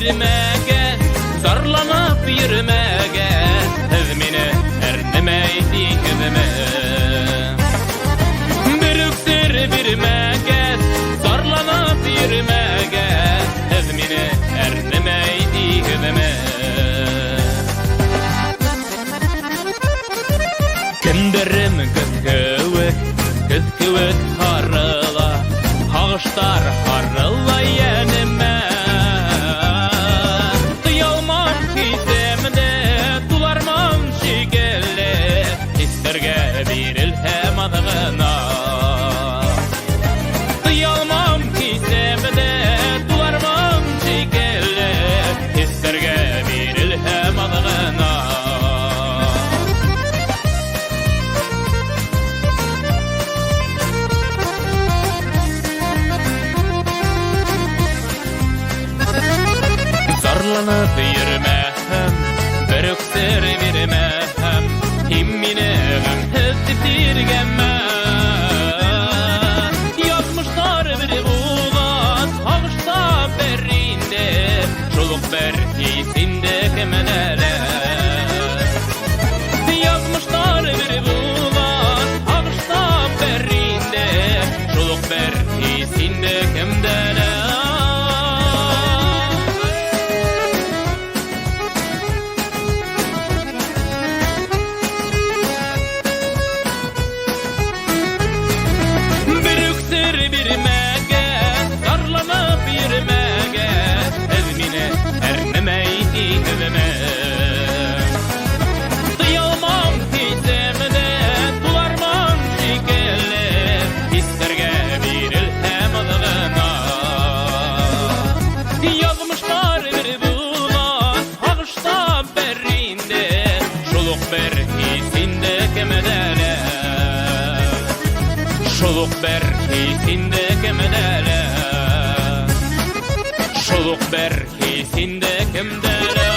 birmege, zarlanıp yürümege, siz meni ernemeydinizmi? Bir öksür birmege, zarlanıp yürümege, siz meni ernemeydinizmi? Kinderim kızkıvıt harıla, hağıştar harıla yenime. Duyalmam kizemde, dularmam şigelle, hislerge bir ilham adına. Duyalmam kizemde, dularmam şigelle, hislerge bir ilham adına. Zarlanıp yürümehem, bir öksür vermehem, himmine hızlı tirgemme. Yazmışlar bir buğaz, ağışta berrinde, çoluk berkisinde kemeneler. Yazmışlar bir buğaz, ağışta berrinde, çoluk berkisinde kemdeler. Duyalmam kizemde, dularmam şigelle, hislerge bir ilham adına. Yazmışlar bir buğaz, ağışta berrinde, çoluk berkisinde kemedeler. Çoluk berkisinde kemedeler. Çoluk berkisinde kemdeler.